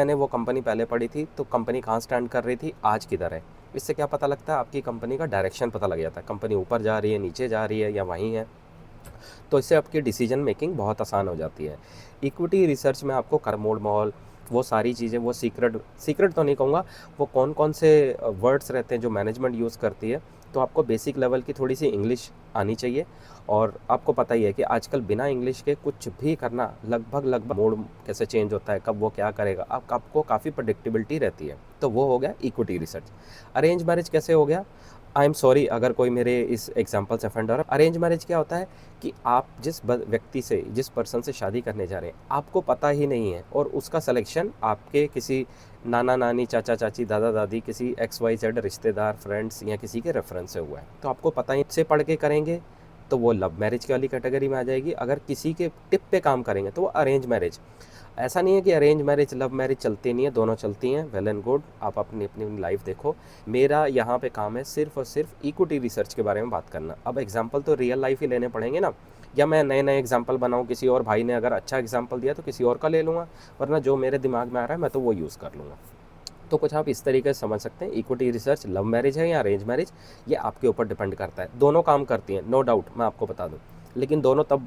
मैंने वो कंपनी पहले पढ़ी थी तो कंपनी कहाँ स्टैंड कर रही थी, आज किधर है। इससे क्या पता लगता है, आपकी कंपनी का डायरेक्शन पता लग जाता है, कंपनी ऊपर जा रही है, नीचे जा रही है या वहीं है। तो इससे आपकी डिसीजन मेकिंग बहुत आसान हो जाती है। इक्विटी रिसर्च में आपको करमोड मॉल, वो सारी चीज़ें, वो सीक्रेट सीक्रेट तो नहीं कहूँगा, वो कौन कौन से वर्ड्स रहते हैं जो मैनेजमेंट यूज़ करती है। तो आपको बेसिक लेवल की थोड़ी सी इंग्लिश आनी चाहिए। और आपको पता ही है कि आजकल बिना इंग्लिश के कुछ भी करना लगभग लगभग, मोड कैसे चेंज होता है, कब वो क्या करेगा, आपको काफ़ी प्रडिक्टेबिलिटी रहती है। तो वो हो गया इक्विटी रिसर्च। अरेंज मैरिज कैसे हो गया, आई एम सॉरी अगर कोई मेरे इस एग्जाम्पल से ऑफेंड हो रहा है। अरेंज मैरिज क्या होता है कि आप जिस व्यक्ति से, जिस पर्सन से शादी करने जा रहे हैं, आपको पता ही नहीं है, और उसका सिलेक्शन आपके किसी नाना नानी, चाचा चाची, दादा दादी, किसी XYZ रिश्तेदार, फ्रेंड्स या किसी के रेफरेंस से हुआ है। तो आपको पता ही से पढ़ के करेंगे तो वो लव मैरिज वाली कैटेगरी में आ जाएगी। अगर किसी के टिप पे काम करेंगे तो वो अरेंज मैरिज। ऐसा नहीं है कि अरेंज मैरिज लव मैरिज चलती नहीं है, दोनों चलती हैं, वेल एंड गुड, आप अपनी अपनी लाइफ देखो। मेरा यहाँ पे काम है सिर्फ और सिर्फ इक्विटी रिसर्च के बारे में बात करना। अब एग्जांपल तो रियल लाइफ ही लेने पड़ेंगे ना, या मैं नए नए एग्जांपल बनाऊँ, किसी और भाई ने अगर अच्छा एग्जांपल दिया तो किसी और का ले लूँगा, वरना जो मेरे दिमाग में आ रहा है मैं तो वो यूज़ कर लूँगा। तो कुछ आप इस तरीके से समझ सकते हैं, इक्विटी रिसर्च लव मैरिज है या अरेंज मैरिज, ये आपके ऊपर डिपेंड करता है। दोनों काम करती हैं, नो डाउट, मैं आपको बता दूं, लेकिन दोनों तब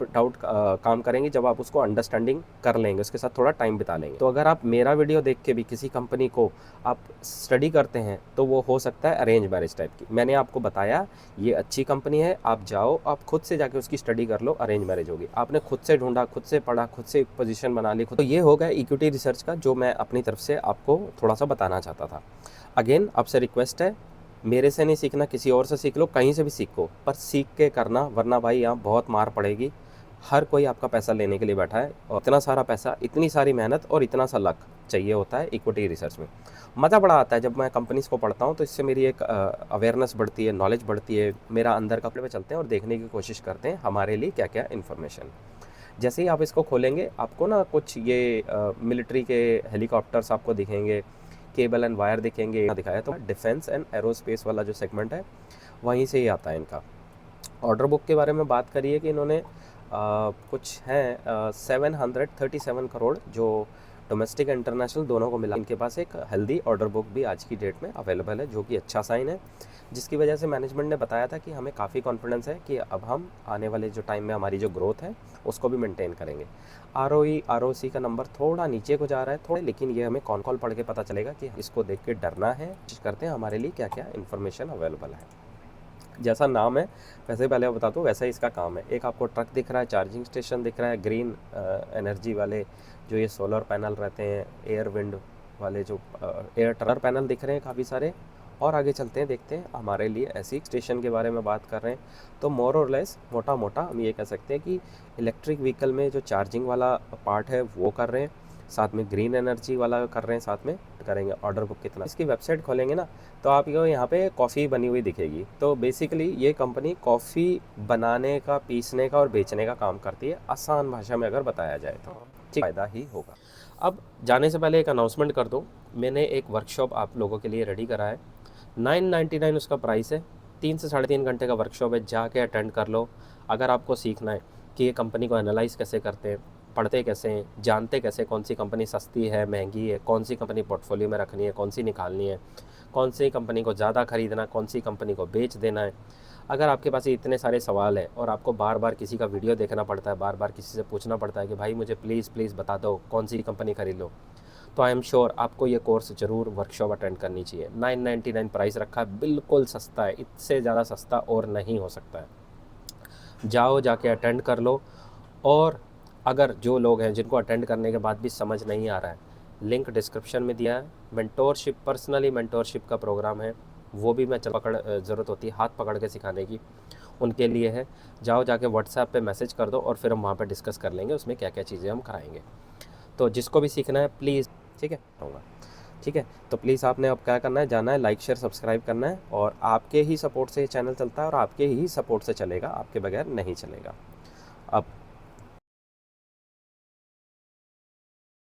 काम करेंगी जब आप उसको अंडरस्टैंडिंग कर लेंगे, उसके साथ थोड़ा टाइम बिता लेंगे। तो अगर आप मेरा वीडियो देख के भी किसी कंपनी को आप स्टडी करते हैं तो वो हो सकता है अरेंज मैरिज टाइप की। मैंने आपको बताया ये अच्छी कंपनी है, आप जाओ, आप खुद से जाके उसकी स्टडी कर लो, अरेंज मैरिज होगी। आपने खुद से ढूंढा, खुद से पढ़ा, खुद से पोजीशन बना ली खुद। तो ये हो गया इक्विटी रिसर्च का, जो मैं अपनी तरफ से आपको थोड़ा सा बताना चाहता था। अगेन आपसे रिक्वेस्ट है, मेरे से नहीं सीखना, किसी और से सीख लो, कहीं से भी सीखो, पर सीख के करना, वरना भाई यहाँ बहुत मार पड़ेगी। हर कोई आपका पैसा लेने के लिए बैठा है, और इतना सारा पैसा, इतनी सारी मेहनत और इतना सा लक चाहिए होता है इक्विटी रिसर्च में। मज़ा बड़ा आता है जब मैं कंपनीज़ को पढ़ता हूँ, तो इससे मेरी एक अवेयरनेस बढ़ती है, नॉलेज बढ़ती है, मेरा अंदर कपड़े पे चलते हैं और देखने की कोशिश करते हैं हमारे लिए क्या क्या इन्फॉर्मेशन। जैसे ही आप इसको खोलेंगे, आपको ना कुछ ये मिलिट्री के हेलीकॉप्टर्स आपको दिखेंगे, केबल एंड वायर दिखेंगे, दिखाया तो डिफेंस एंड एरोस्पेस वाला जो सेगमेंट है वहीं से ही आता है इनका। ऑर्डर बुक के बारे में बात करिए कि इन्होंने कुछ हैं 737 करोड़, जो डोमेस्टिक इंटरनेशनल दोनों को मिला, इनके पास एक हेल्दी ऑर्डर बुक भी आज की डेट में अवेलेबल है, जो कि अच्छा साइन है, जिसकी वजह से मैनेजमेंट ने बताया था कि हमें काफ़ी कॉन्फिडेंस है कि अब हम आने वाले जो टाइम में हमारी जो ग्रोथ है उसको भी मेंटेन करेंगे। ROE ROC का नंबर थोड़ा नीचे को जा रहा है थोड़े, लेकिन ये हमें कौन कॉल पढ़ के पता चलेगा कि इसको देख के डरना है। कोशिश करते हैं हमारे लिए क्या क्या इन्फॉर्मेशन अवेलेबल है। जैसा नाम है वैसे पहले बता दूँ, वैसा ही इसका काम है। एक आपको ट्रक दिख रहा है, चार्जिंग स्टेशन दिख रहा है, ग्रीन एनर्जी वाले जो ये सोलर पैनल रहते हैं, एयर विंड वाले जो एयर टर्नर पैनल दिख रहे हैं काफ़ी सारे। और आगे चलते हैं, देखते हैं हमारे लिए ऐसी स्टेशन के बारे में बात कर रहे हैं। तो मोर और लेस मोटा मोटा हम ये कह सकते हैं कि इलेक्ट्रिक व्हीकल में जो चार्जिंग वाला पार्ट है वो कर रहे हैं, साथ में ग्रीन एनर्जी वाला कर रहे हैं, साथ में करेंगे। ऑर्डर बुक कितना, इसकी वेबसाइट खोलेंगे ना तो आपको यहाँ पे कॉफ़ी बनी हुई दिखेगी। तो बेसिकली ये कंपनी कॉफ़ी बनाने का, पीसने का और बेचने का काम करती है, आसान भाषा में अगर बताया जाए तो ठीक फ़ायदा ही होगा। अब जाने से पहले एक अनाउंसमेंट कर दूँ, मैंने एक वर्कशॉप आप लोगों के लिए रेडी करा है, 999 उसका प्राइस है। 3 से 3.5 घंटे का वर्कशॉप है, जाके अटेंड कर लो। अगर आपको सीखना है कि ये कंपनी को एनालाइज़ कैसे करते हैं, पढ़ते कैसे हैं, जानते कैसे कौन सी कंपनी सस्ती है, महंगी है, कौन सी कंपनी पोर्टफोलियो में रखनी है, कौन सी निकालनी है, कौन सी कंपनी को ज़्यादा खरीदना, कौन सी कंपनी को बेच देना है। अगर आपके पास इतने सारे सवाल हैं और आपको बार बार किसी का वीडियो देखना पड़ता है, बार बार किसी से पूछना पड़ता है कि भाई मुझे प्लीज़ प्लीज़ बता दो कौन सी कंपनी खरीद लो, तो आई एम श्योर आपको ये कोर्स ज़रूर वर्कशॉप अटेंड करनी चाहिए। 999 प्राइस रखा है, बिल्कुल सस्ता है, इससे ज़्यादा सस्ता और नहीं हो सकता है। जाओ, जाके अटेंड कर लो। और अगर जो लोग हैं जिनको अटेंड करने के बाद भी समझ नहीं आ रहा है, लिंक डिस्क्रिप्शन में दिया है। मेंटोरशिप, पर्सनली मेंटोरशिप का प्रोग्राम है, वो भी मैं ज़रूरत होती है हाथ पकड़ के सिखाने की, उनके लिए है। जाओ, जाके व्हाट्सएप पे मैसेज कर दो और फिर हम वहाँ पे डिस्कस कर लेंगे उसमें क्या क्या चीज़ें हम कराएंगे। तो जिसको भी सीखना है प्लीज़, ठीक है होगा, ठीक है। तो प्लीज़ आपने अब क्या करना है, जाना है, लाइक शेयर सब्सक्राइब करना है, और आपके ही सपोर्ट से ये चैनल चलता है और आपके ही सपोर्ट से चलेगा, आपके बगैर नहीं चलेगा। अब